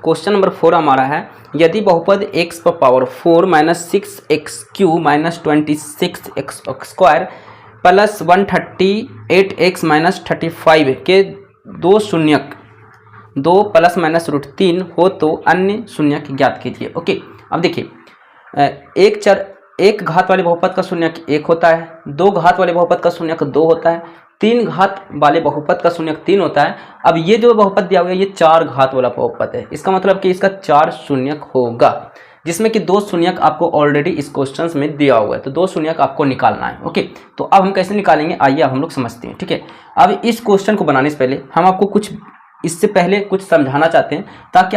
Question number 4 हमारा है, यदि बहुपद x पर power 4 minus 6x³ minus 26x square plus 138x minus 35 के दो शून्यक 2 प्लस माइनस √3 हो तो अन्य शून्यक ज्ञात कीजिए। ओके, अब देखिए एक घात वाले बहुपद का शून्यक 1 होता है, 2 घात वाले बहुपद का शून्यक 2 होता है, 3 घात वाले बहुपद का शून्यक 3 होता है। अब ये जो बहुपद दिया हुआ है ये 4 घात वाला बहुपद है, इसका मतलब कि इसका 4 शून्यक होगा, जिसमें कि 2 शून्यक आपको ऑलरेडी इस क्वेश्चन में दिया हुआ है, तो 2 शून्यक आपको निकालना है। ओके, तो अब हम कैसे निकालेंगे आइए अब हम लोग समझते हैं। ठीक है, अब इस क्वेश्चन को बनाने से पहले हम आपको इससे पहले कुछ समझाना चाहते हैं, ताकि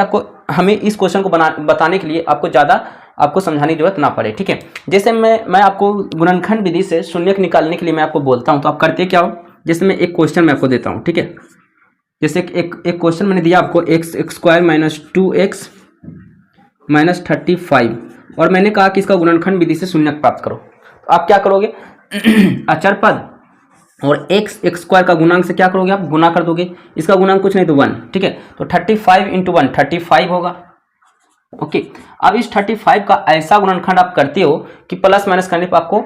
हमें इस क्वेश्चन को बताने के लिए आपको समझाने की जरूरत ना पड़े। ठीक है, जैसे मैं आपको गुणनखंड विधि से शून्यक निकालने के लिए मैं आपको बोलता हूं, तो आप करते क्या हो, जैसे मैं एक क्वेश्चन मैं आपको देता हूं। ठीक है, जैसे एक क्वेश्चन मैंने दिया आपको x² माइनस 2x माइनस 35 और मैंने कहा कि इसका गुणनखंड विधि से शून्यक प्राप्त करो। तो आप क्या करोगे, अचर पद और x² का गुणांक से क्या करोगे, आप गुना कर दोगे। इसका गुणांक कुछ नहीं तो 1। ठीक है, तो 35 × 1 35 होगा। ओके, अब इस 35 का ऐसा गुणनखंड आप करते हो कि प्लस माइनस करने पर आपको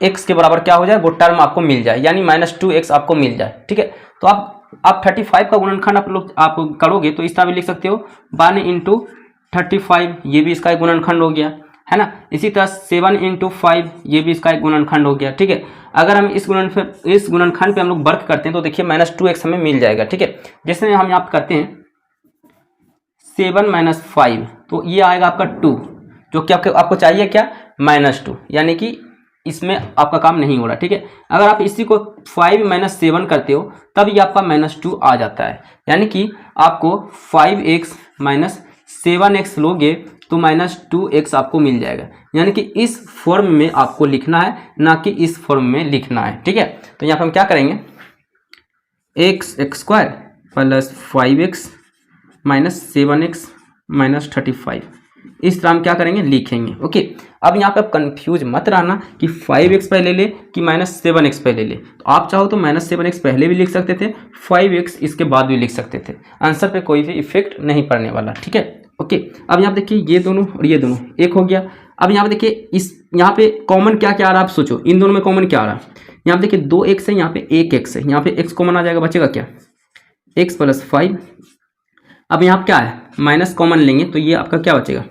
x के बराबर क्या हो जाए, वो टर्म आपको मिल जाए, यानी -2x आपको मिल जाए। ठीक है, तो आप 35 का गुणनखंड आप करोगे तो इस तरह भी लिख सकते हो 1 × 35, ये भी इसका एक गुणनखंड हो गया, है ना। इसी तरह 7 × 5, ये भी इसका एक गुणनखंड हो गया। ठीक है, अगर हम इस गुणनखंड पे हम लोग वर्क करते हैं तो देखिए -2x हमें मिल जाएगा। ठीक है, जैसे हम यहाँ करते हैं 7 - 5, तो ये आएगा आपका 2, जो कि आपको चाहिए क्या, -2, यानी कि इसमें आपका काम नहीं हो रहा। ठीक है, अगर आप इसी को 5 - 7 करते हो तब ये आपका -2 आ जाता है, यानी कि आपको 5x - 7x लोगे तो -2x आपको मिल जाएगा, यानी कि इस फॉर्म में आपको लिखना है, ना कि इस फॉर्म में लिखना है। ठीक है, तो यहाँ पे हम क्या करेंगे, x² plus 5x minus 7x minus 35, इस तरह हम क्या करेंगे, लिखेंगे। ओके, अब यहाँ पे आप कंफ्यूज मत रहना कि 5x पहले ले कि -7x पहले ले। तो आप चाहो तो -7x पहले भी लिख सकते थे, 5x इसके बाद भी लिख सकते थे, आंसर पे कोई भी इफेक्ट नहीं पड़ने वाला। ठीक है, ओके, अब यहाँ पे देखिए ये दोनों और ये दोनों एक हो गया। अब यहाँ पे देखिए यहाँ पे कॉमन क्या क्या आ रहा है, आप सोचो इन दोनों में कॉमन क्या आ रहा है। यहाँ पे देखिए 2x है, यहाँ पे 1x है, यहाँ पे x कॉमन आ जाएगा, बचेगा क्या, x + 5। अब यहाँ क्या है, माइनस कॉमन लेंगे तो ये आपका क्या बचेगा,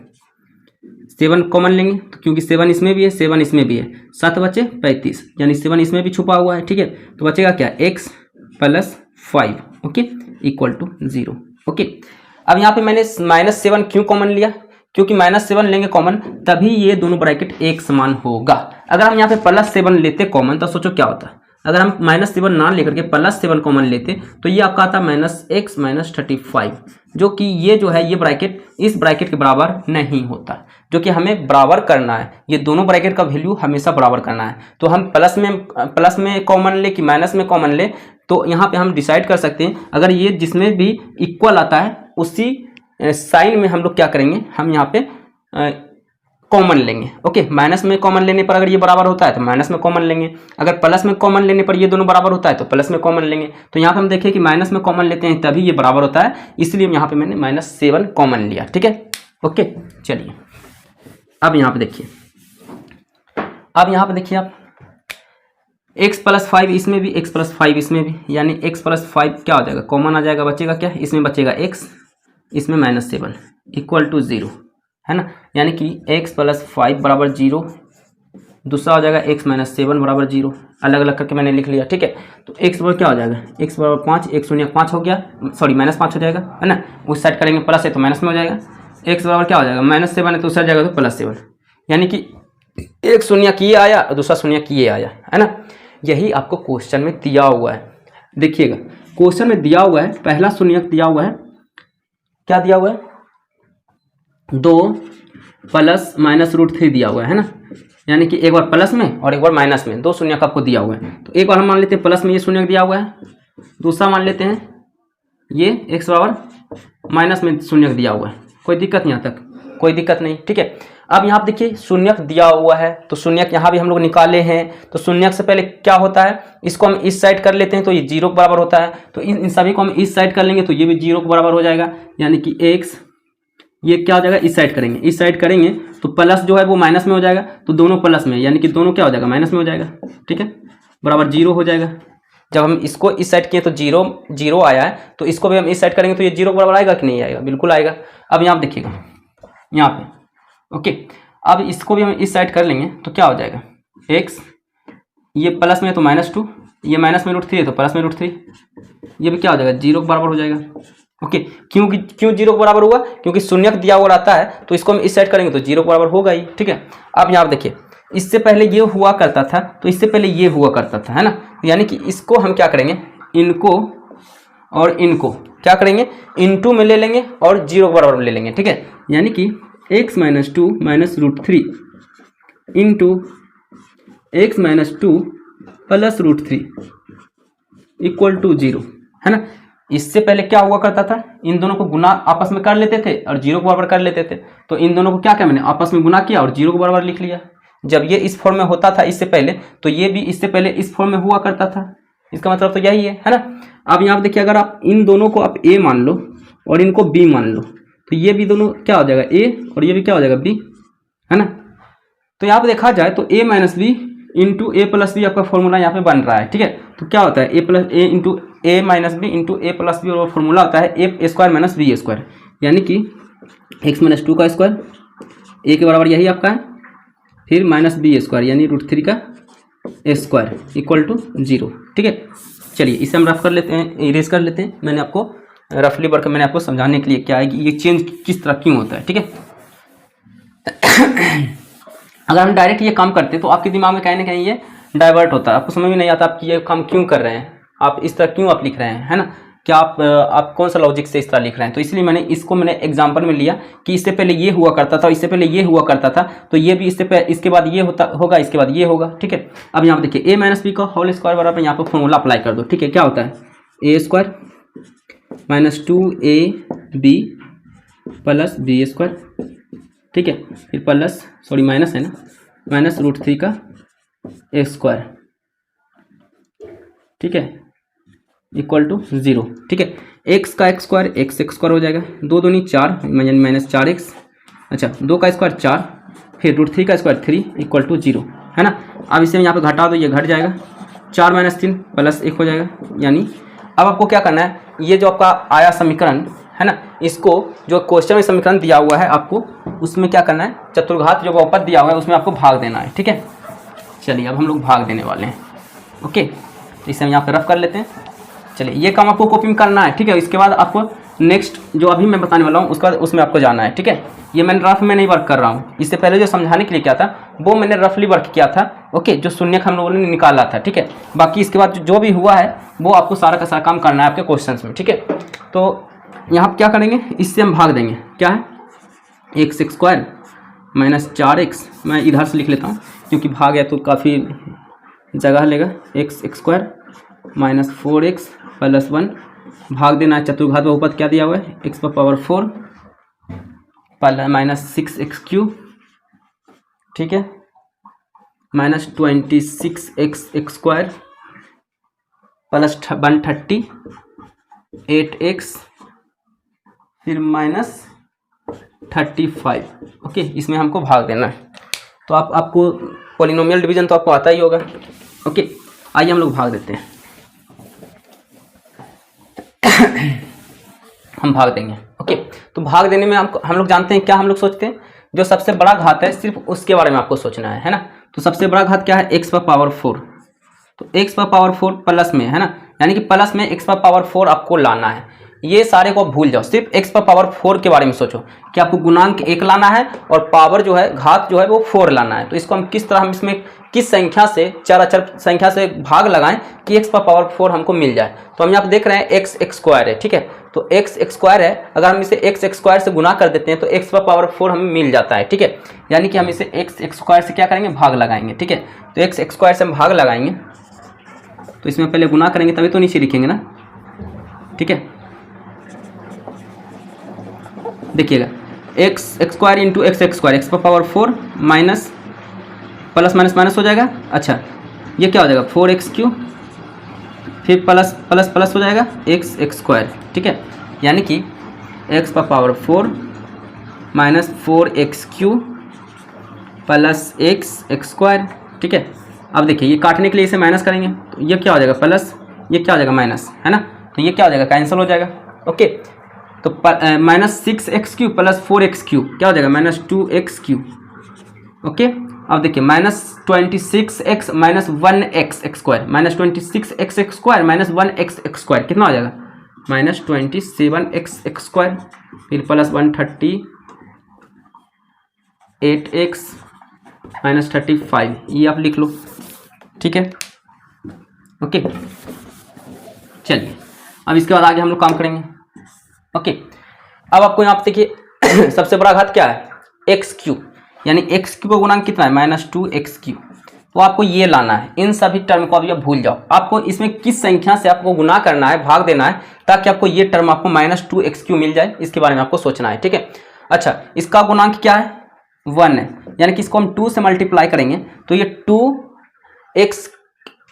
7 कॉमन लेंगे तो क्योंकि 7 इसमें भी है 7 इसमें भी है, 7 बचे 35, यानी 7 इसमें भी छुपा हुआ है। ठीक है, तो बचेगा क्या, x + 5, ओके, = 0। ओके, अब यहाँ पे मैंने -7 क्यों कॉमन लिया, क्योंकि -7 लेंगे कॉमन तभी ये दोनों ब्रैकेट एक समान होगा। अगर हम यहाँ पे +7 लेते कॉमन तो सोचो क्या होता है, अगर हम -7 ना लेकर के +7 कॉमन लेते तो ये आपका आता -x - 35, जो कि ये जो है ये ब्रैकेट इस ब्रैकेट के बराबर नहीं होता, जो कि हमें बराबर करना है। ये दोनों ब्रैकेट का वैल्यू हमेशा बराबर करना है, तो हम प्लस में कॉमन ले कि माइनस में कॉमन ले, तो यहाँ पे हम डिसाइड कर सकते हैं। अगर ये जिसमें भी इक्वल आता है उसी साइन में हम लोग क्या करेंगे, हम यहाँ पे कॉमन लेंगे। ओके, माइनस में कॉमन लेने पर अगर ये बराबर होता है तो माइनस में कॉमन लेंगे, अगर प्लस में कॉमन लेने पर ये दोनों बराबर होता है तो प्लस में कॉमन लेंगे। तो यहाँ पे हम देखें कि माइनस में कॉमन लेते हैं तभी ये बराबर होता है, इसलिए यहाँ पे मैंने -7 कॉमन लिया। ठीक है, ओके, चलिए अब यहाँ पे देखिए, आप x + 5 इसमें भी, x + 5 इसमें भी, यानी x + 5 क्या हो जाएगा, कॉमन आ जाएगा, बचेगा क्या, इसमें बचेगा x, इसमें -7 = 0, है ना, यानी कि x + 5 = 0, दूसरा हो जाएगा x - 7 = 0, अलग अलग करके मैंने लिख लिया। ठीक है, तो x बराबर क्या हो जाएगा, x = 5, 1 शून्य 5 हो गया, सॉरी -5 हो जाएगा, है ना, उस साइड करेंगे प्लस है तो माइनस में हो जाएगा, x बराबर क्या हो जाएगा, -7 है तो उस साइड जाएगा तो +7, यानी कि एक शून्य ये आया और दूसरा शून्य ये आया, है ना। यही आपको क्वेश्चन में दिया हुआ है, देखिएगा क्वेश्चन में दिया हुआ है, पहला शून्य दिया हुआ है, क्या दिया हुआ है, 2 + -√3 दिया हुआ है ना, यानी कि एक बार प्लस में और एक बार माइनस में, 2 शून्य आपको दिया हुआ है। तो एक बार हम मान लेते हैं प्लस में ये शून्य दिया हुआ है, दूसरा मान लेते हैं ये x बराबर माइनस में शून्य दिया हुआ है, कोई दिक्कत नहीं, यहाँ तक कोई दिक्कत नहीं। ठीक है, अब यहाँ देखिए शून्यक दिया हुआ है तो शून्यक यहाँ भी हम लोग निकाले हैं, तो शून्यक से पहले क्या होता है, इसको हम इस साइड कर लेते हैं तो ये 0 के बराबर होता है, तो इन सभी को हम इस साइड कर लेंगे तो ये भी 0 के बराबर हो जाएगा, यानी कि x ये क्या हो जाएगा, इस साइड करेंगे, इस साइड करेंगे तो प्लस जो है वो माइनस में हो जाएगा, तो दोनों प्लस में, यानी कि दोनों क्या हो जाएगा, माइनस में हो जाएगा। ठीक है, बराबर जीरो हो जाएगा। जब हम इसको इस साइड किए तो जीरो जीरो आया है, तो इसको भी हम इस साइड करेंगे तो ये जीरो के बराबर आएगा कि नहीं आएगा, बिल्कुल आएगा। अब यहाँ पे देखिएगा, यहाँ पे ओके, अब इसको भी हम इस साइड कर लेंगे तो क्या हो जाएगा, एक्स, ये प्लस में तो -2, ये माइनस में √3 है तो प्लस में √3, ये भी क्या हो जाएगा, जीरो के बराबर हो जाएगा। ओके, क्यों जीरो के बराबर हुआ, क्योंकि शून्यक दिया हुआ रहता है, तो इसको हम इस साइड करेंगे तो जीरो के बराबर होगा ही। ठीक है, अब यहाँ देखिए, इससे पहले ये हुआ करता था, तो इससे पहले ये हुआ करता था, है ना, यानी कि इसको हम क्या करेंगे, इनको और इनको क्या करेंगे, इनटू में ले लेंगे और जीरो के बराबर में ले लेंगे। ठीक है, यानी कि x - 2 - √3 into x - 2 plus √3 equal to zero, है ना। इससे पहले क्या हुआ करता था, इन दोनों को गुना आपस में कर लेते थे और जीरो के बराबर कर लेते थे, तो इन दोनों को क्या क्या मैंने आपस में गुना किया और जीरो के बराबर लिख लिया। जब ये इस फॉर्म में होता था इससे पहले, तो ये भी इससे पहले इस फॉर्म में हुआ करता था, इसका मतलब तो यही है ना। अब यहाँ पे देखिए, अगर आप इन दोनों को आप a मान लो और इनको b मान लो, तो ये भी दोनों क्या हो जाएगा, a, और ये भी क्या हो जाएगा, b, है ना। तो यहाँ पे देखा जाए तो a - b into A plus B आपका फॉर्मूला यहाँ पे बन रहा है। ठीक है, तो क्या होता है, a into A minus B into A plus B, और फॉर्मूला होता है a² - b², यानी कि x - 2 का स्क्वायर, a के बराबर यही आपका है, फिर -b² यानी √3 का स्क्वायर इक्वल टू जीरो। ठीक है, चलिए इसे हम रफ कर लेते हैं, इरेज कर लेते हैं। मैंने आपको रफली वर्क मैंने आपको समझाने के लिए क्या है कि ये चेंज किस तरह क्यों होता है। ठीक है, अगर हम डायरेक्ट ये काम करते तो आपके दिमाग में कहीं ना कहीं ये डाइवर्ट होता है, आपको समझ में नहीं आता आप कि ये काम क्यों कर रहे हैं, आप इस तरह क्यों आप लिख रहे हैं, है ना, क्या आप कौन सा लॉजिक से इस तरह लिख रहे हैं। तो इसलिए मैंने इसको एग्जांपल में लिया कि इससे पहले ये हुआ करता था, इससे पहले ये हुआ करता था, तो ये भी इसके बाद ये होगा, इसके बाद ये होगा। ठीक है, अब यहाँ पे देखिए a - b का होल स्क्वायर बराबर यहाँ पे फॉर्मूला अप्लाई कर दो। ठीक है, क्या होता है, a² - 2ab प्लस b², ठीक है, फिर प्लस माइनस है ना, -√3 का स्क्वायर, ठीक है, इक्वल टू जीरो। ठीक है, x का x² x² हो जाएगा, 2 दूनी 4 यानी -4x, अच्छा 2 का स्क्वायर 4, फिर √3 का स्क्वायर 3 इक्वल टू जीरो, है ना। अब इसे यहाँ पे घटा दो, ये घट जाएगा, 4 - 3 प्लस 1 हो जाएगा। यानी अब आपको क्या करना है, ये जो आपका आया समीकरण है ना, इसको जो क्वेश्चन में समीकरण दिया हुआ है आपको उसमें क्या करना है, चतुर्घात जो बहुपद दिया हुआ है उसमें आपको भाग देना है। ठीक है, चलिए अब हम लोग भाग देने वाले हैं। ओके, तो इसे हम यहाँ पे रफ कर लेते हैं। चलिए ये काम आपको कॉपी में करना है। ठीक है, इसके बाद आपको नेक्स्ट जो अभी मैं बताने वाला हूँ उसका उसमें आपको जाना है। ठीक है, ये मैंने रफ में नहीं वर्क कर रहा हूँ, इससे पहले जो समझाने के लिए किया था वो मैंने रफली वर्क किया था। ओके, जो शून्य हम लोगों ने निकाला था। ठीक है, बाकी इसके बाद जो भी हुआ है वो आपको सारा का सारा काम करना है आपके क्वेश्चन में। ठीक है, तो यहाँ पर क्या करेंगे, इससे हम भाग देंगे, क्या है x² - 4x, मैं इधर से लिख लेता हूँ क्योंकि भाग है तो काफ़ी जगह लेगा, x² - 4x + 1, भाग देना है चतुर्घात बहुपद क्या दिया हुआ है, x⁴ -6x³ ठीक है, -26x² + 138x फिर -35। ओके, इसमें हमको भाग देना है। तो आपको पॉलिनोमियल डिवीजन तो आपको आता ही होगा। ओके, आइए हम लोग भाग देते हैं। हम भाग देंगे। ओके, तो भाग देने में हम लोग जानते हैं क्या, हम लोग सोचते हैं जो सबसे बड़ा घात है सिर्फ उसके बारे में आपको सोचना है ना। तो सबसे बड़ा घात क्या है, x⁴, तो x⁴ प्लस में है ना, यानी कि प्लस में x⁴ आपको लाना है। ये सारे को भूल जाओ, सिर्फ x⁴ के बारे में सोचो कि आपको गुणांक 1 लाना है और पावर जो है घात जो है वो 4 लाना है। तो इसको हम किस तरह, हम इसमें किस संख्या से, चर अचर संख्या से भाग लगाएं कि x⁴ हमको मिल जाए। तो हम यहाँ पे देख रहे हैं x² है। ठीक है, तो x² है, अगर हम इसे x² से गुना कर देते हैं तो x⁴ हमें मिल जाता है। ठीक है, यानी कि हम इसे x² से क्या करेंगे, भाग लगाएंगे। ठीक है, तो x² से हम भाग लगाएंगे तो इसमें पहले गुना करेंगे तभी तो नीचे लिखेंगे ना। ठीक है, देखिएगा x² into x² x⁴ minus plus minus minus हो जाएगा। अच्छा, ये क्या हो जाएगा 4x³ फिर प्लस प्लस प्लस हो जाएगा x²। ठीक है, यानी कि x⁴ minus 4x³ plus x square. ठीक है, अब देखिए ये काटने के लिए इसे माइनस करेंगे तो ये क्या हो जाएगा प्लस, ये क्या हो जाएगा माइनस, है ना, तो ये क्या हो जाएगा कैंसिल हो जाएगा। ओके, तो माइनस 6x³ प्लस 4x³ क्या हो जाएगा माइनस 2x³। ओके, अब देखिए minus 26x minus 1x square, minus 26x square minus 1x square कितना हो जाएगा माइनस 27x स्क्वायर, फिर प्लस 138x माइनस 35, ये आप लिख लो। ठीक है, ओके, चलिए अब इसके बाद आगे हम लोग काम करेंगे। ओके, अब आपको यहाँ पे देखिए सबसे बड़ा घात क्या है x³ यानी x³ का गुणांक कितना है माइनस 2x³, तो आपको ये लाना है। इन सभी टर्म को अभी आप भूल जाओ, आपको इसमें किस संख्या से आपको गुना करना है, भाग देना है, ताकि आपको ये टर्म आपको माइनस 2x³ मिल जाए, इसके बारे में आपको सोचना है। ठीक है, अच्छा इसका गुणांक क्या है 1 है, यानी कि इसको हम 2 से मल्टीप्लाई करेंगे तो ये 2x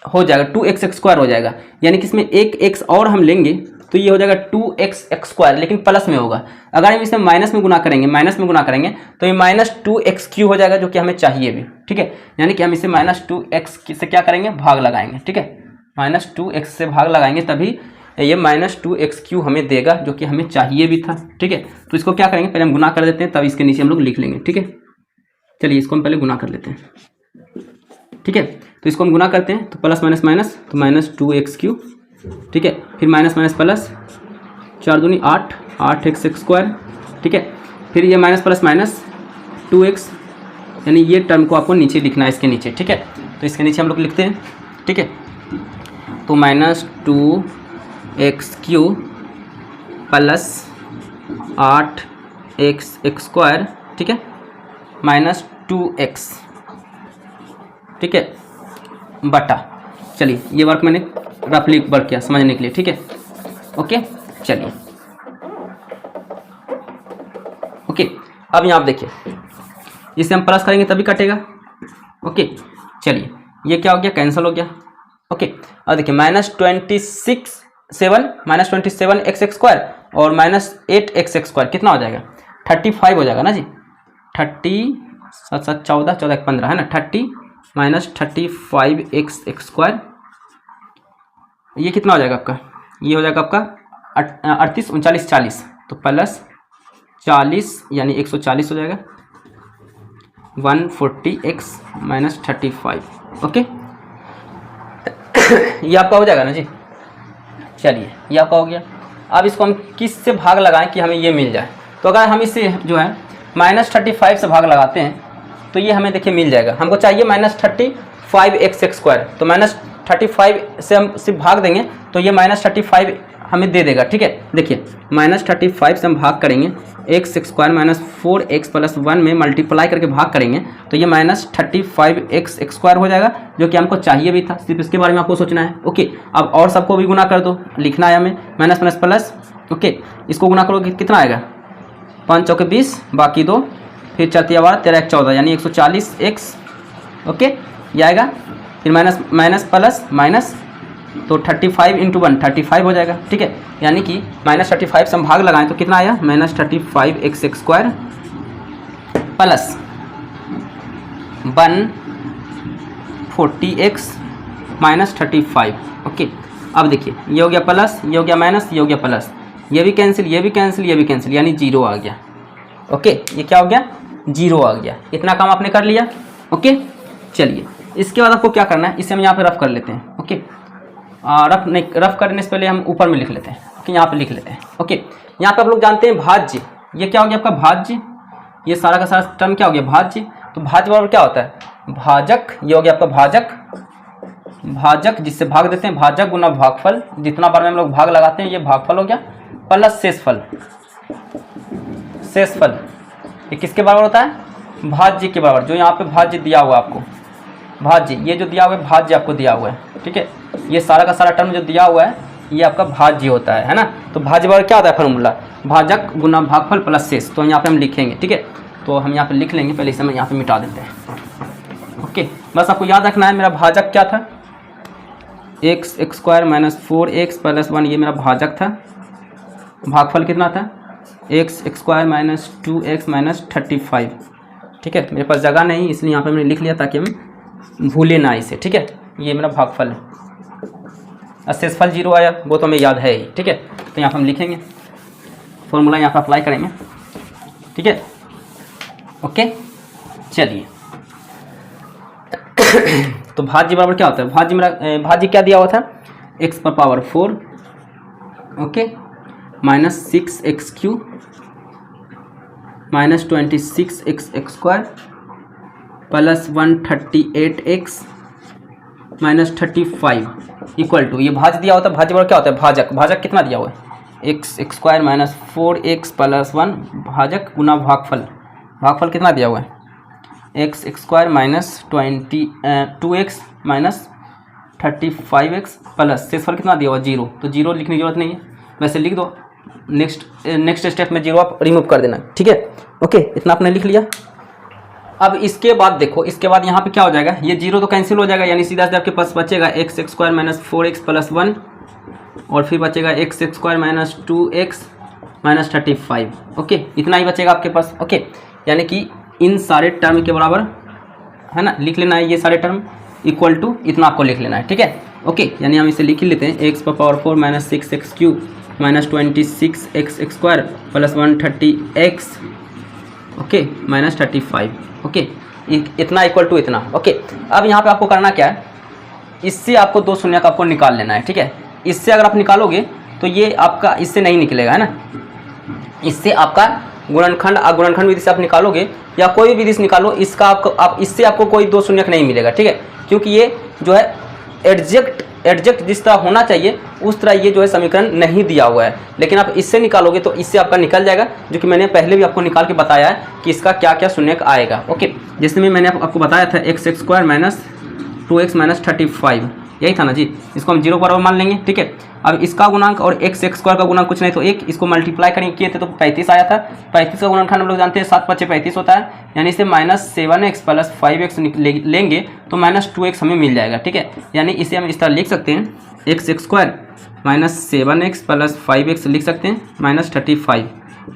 हो जाएगा, 2x स्क्वायर हो जाएगा, यानी कि इसमें एक x और हम लेंगे तो ये हो जाएगा 2x स्क्वायर, लेकिन प्लस में होगा। अगर हम इसे माइनस में गुना करेंगे, माइनस में गुना करेंगे तो ये माइनस 2x³ हो जाएगा, जो कि हमें चाहिए भी। ठीक है, यानी कि हम इसे माइनस 2x से क्या करेंगे भाग लगाएंगे। ठीक है, माइनस 2x से भाग लगाएंगे तभी ये माइनस 2x³ हमें देगा, जो कि हमें चाहिए भी था। ठीक है, तो इसको क्या करेंगे पहले हम गुना कर देते हैं, तब इसके नीचे हम लोग लिख लेंगे। ठीक है, चलिए इसको हम पहले गुना कर लेते हैं। ठीक है, तो इसको हम गुना करते हैं तो प्लस माइनस माइनस, तो माइनस 2x³। ठीक है, फिर माइनस माइनस प्लस, 4 दूनी 8, 8x स्क्वायर। ठीक है, फिर ये माइनस प्लस माइनस 2x, यानी ये टर्म को आपको नीचे लिखना है इसके नीचे। ठीक है, तो इसके नीचे हम लोग लिखते हैं। ठीक है, तो minus 2x³ plus 8x square. ठीक है, माइनस 2x। ठीक है, बटा, चलिए ये वर्क मैंने रफली वर्क किया समझने के लिए। ठीक है, ओके, चलिए ओके, अब यहाँ आप देखिए इसे हम प्लस करेंगे तभी कटेगा। ओके, चलिए ये क्या हो गया कैंसिल हो गया। ओके, अब देखिए माइनस 27x स्क्वायर और माइनस 8x स्क्वायर कितना हो जाएगा 35 हो जाएगा ना जी। 30 7 7 14 14 15 है ना, 30 माइनस 35x स्क्वायर, ये कितना हो जाएगा आपका, ये हो जाएगा आपका 38 39 40, तो प्लस 40 यानी 140 हो जाएगा 140x माइनस 35। ओके, ये आपका हो जाएगा ना जी। चलिए ये आपका हो गया। अब इसको हम किस से भाग लगाएं कि हमें ये मिल जाए, तो अगर हम इसे जो है माइनस 35 से भाग लगाते हैं तो ये हमें देखिए मिल जाएगा। हमको चाहिए माइनस 35x स्क्वायर, तो माइनस 35 से हम सिर्फ भाग देंगे तो ये माइनस 35 हमें दे देगा। ठीक है, देखिए माइनस 35 से हम भाग करेंगे x square minus 4x plus 1 में मल्टीप्लाई करके भाग करेंगे तो ये माइनस 35x स्क्वायर हो जाएगा, जो कि हमको चाहिए भी था। सिर्फ इसके बारे में आपको सोचना है। ओके, अब और सबको भी गुना कर दो, लिखना है हमें माइनस माइनस प्लस। ओके, इसको गुना करोगे कितना आएगा 5 चौके 20, बाकी 2, फिर 4 13 13 1 14 यानी 140x। ओके, ये आएगा, फिर माइनस माइनस प्लस माइनस, तो 35 इंटू 1 35 हो जाएगा। ठीक है, यानी कि माइनस 35 से हम भाग लगाएं तो कितना आया minus 35x square plus 140x minus 35। Okay, अब देखिए ये हो गया प्लस, ये हो गया माइनस, ये हो गया प्लस, ये भी कैंसिल, ये भी कैंसिल, ये भी कैंसिल, यानी 0 आ गया। ओके, ये क्या हो गया 0 आ गया। इतना काम आपने कर लिया। ओके, चलिए इसके बाद आपको क्या करना है, इसे हम यहाँ पे रफ कर लेते हैं। ओके, रफ करने से पहले हम ऊपर में लिख लेते हैं। ओके, यहाँ पे लिख लेते हैं। ओके, यहाँ पे आप लोग जानते हैं भाज्य, ये क्या हो गया आपका भाज्य, ये सारा का सारा टर्म क्या हो गया भाज्य। तो भाज्य बराबर क्या होता है भाजक, ये हो गया आपका भाजक, भाजक जिससे भाग देते हैं, भाजक गुना भागफल, जितना बार में हम लोग भाग लगाते हैं ये भागफल हो गया, प्लस शेषफल। शेषफल ये किसके बराबर होता है भाज्य के बराबर, जो यहाँ पे भाज्य दिया हुआ है आपको, भाज्य ये जो दिया हुआ है भाज्य आपको दिया हुआ है। ठीक है, ये सारा का सारा टर्म जो दिया हुआ है ये आपका भाज्य होता है ना। तो भाज्य बराबर क्या होता है फॉर्मूला भाजक गुना भागफल प्लस शेष, तो यहाँ पे हम लिखेंगे। ठीक है, तो हम यहाँ पे लिख लेंगे, पहले इसे हम यहाँ पे मिटा देते हैं। ओके, बस आपको याद रखना है मेरा भाजक क्या था x square minus 4x plus 1, ये मेरा भाजक था। भागफल कितना था x square minus 2x minus 35। ठीक है, मेरे पास जगह नहीं इसलिए यहाँ पे मैंने लिख लिया ताकि हम भूले ना इसे। ठीक है, ये मेरा भागफल है। शेषफल 0 आया वो तो हमें याद है ही। ठीक है, तो यहाँ पर हम लिखेंगे फॉर्मूला, यहाँ पर अप्लाई करेंगे। ठीक है, ओके चलिए। तो भाज्य बराबर क्या होता है, भाज्य क्या दिया हुआ था, x पर power 4 okay minus 6x³ minus 26x square plus 138x minus 35 equal to, ये भाज्य दिया होता है। भाज्य बराबर क्या होता है, भाजक कितना दिया हुआ है, x square minus 4x plus 1 भाजक गुना भागफल कितना दिया हुआ है, x square minus 2x minus 35x plus शेषफल कितना दिया हुआ 0, तो 0 लिखने की जरूरत नहीं है, वैसे लिख दो। नेक्स्ट स्टेप में 0 आप रिमूव कर देना। ठीक है, ओके इतना आपने लिख लिया। अब इसके बाद देखो, इसके बाद यहाँ पे क्या हो जाएगा, ये 0 तो कैंसिल हो जाएगा, यानी सीधा सीधा आपके पास बचेगा x square minus 4x plus 1 और फिर बचेगा x square minus 2x minus 35। Okay, इतना ही बचेगा आपके पास। ओके, यानी कि इन सारे टर्म के बराबर है ना, लिख लेना है ये सारे टर्म इक्वल टू इतना आपको लिख लेना है। ठीक है, ओके, यानी हम इसे लिख ही लेते हैं, एक्स पर power 4 minus 6x³ minus 26x square plus 130x okay minus 35। Okay, इतना इक्वल टू इतना। ओके, अब यहाँ पे आपको करना क्या है, इससे आपको 2 शून्य का आपको निकाल लेना है। ठीक है, इससे अगर आप निकालोगे तो ये आपका इससे नहीं निकलेगा है ना, इससे आपका गुणनखंड विधि से आप निकालोगे या कोई भी विधि से निकालो, इसका आप इससे आपको कोई 2 शून्य नहीं मिलेगा। ठीक है, क्योंकि ये जो है एडजेक्ट जिस तरह होना चाहिए उस तरह ये जो है समीकरण नहीं दिया हुआ है, लेकिन आप इससे निकालोगे तो इससे आपका निकल जाएगा, जो कि मैंने पहले भी आपको निकाल के बताया है कि इसका क्या क्या शून्य आएगा। ओके, जिसमें मैंने आपको बताया था x square minus 2x minus 35, यही था ना जी, इसको हम 0 बराबर मान लेंगे। ठीक है, अब इसका गुणांक और एक्स स्क्वायर का गुणांक कुछ नहीं तो 1, इसको मल्टीप्लाई किए थे तो 35 आया था। 35 का गुणनखंड हम लोग जानते हैं 7 × 5 = 35 होता है, यानी इसे माइनस 7x प्लस 5x लेंगे तो माइनस 2x हमें मिल जाएगा। ठीक है, यानी इसे हम इस तरह लिख सकते हैं, x square minus 7x plus 5x लिख सकते हैं माइनस 35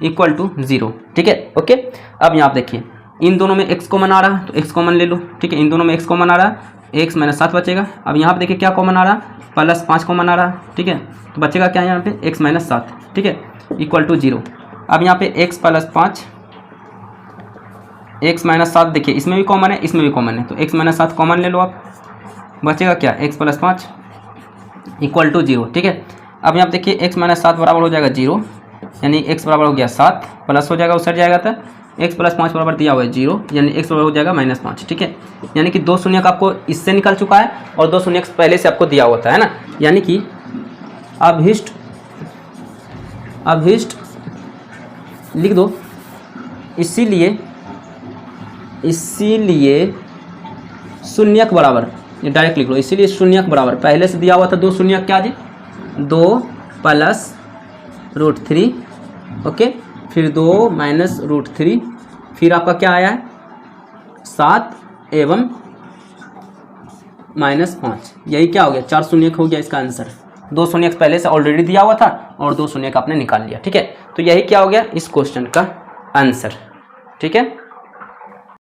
इक्वल टू 0। ठीक है, ओके, अब यहाँ आप देखिए इन दोनों में x कॉमन आ रहा है तो x कॉमन ले लो। ठीक है, इन दोनों में x कॉमन आ रहा है, x माइनस 7 बचेगा। अब यहाँ पे देखिए क्या कॉमन आ रहा है, प्लस 5 कॉमन आ रहा है। ठीक है, तो बचेगा क्या यहाँ पे x माइनस 7। ठीक है, इक्वल टू 0। अब यहाँ पे x प्लस 5 x माइनस 7 देखिए इसमें भी कॉमन है इसमें भी कॉमन है, तो x माइनस 7 कॉमन ले लो आप, बचेगा क्या x प्लस 5 इक्वल टू 0। ठीक है, अब यहाँ पे देखिए x माइनस 7 बराबर हो जाएगा 0, यानी x बराबर हो गया 7 प्लस हो जाएगा उतर जाएगा, था x प्लस 5 बराबर दिया हुआ है 0, यानी x बराबर हो जाएगा माइनस 5। ठीक है, यानी कि 2 शून्य का आपको इससे निकल चुका है और 2 शून्य पहले से आपको दिया होता है ना, यानी कि अभीष्ट लिख दो। इसीलिए शून्य के बराबर, ये डायरेक्ट लिख लो, इसीलिए शून्य के बराबर पहले से दिया हुआ था 2 शून्य क्या जी, 2 प्लस √3 ओके, फिर 2 माइनस √3, फिर आपका क्या आया है 7 एवं माइनस 5, यही क्या हो गया 4 शून्य हो गया इसका आंसर। 2 शून्य पहले से ऑलरेडी दिया हुआ था और 2 शून्य का आपने निकाल लिया। ठीक है, तो यही क्या हो गया इस क्वेश्चन का आंसर। ठीक है।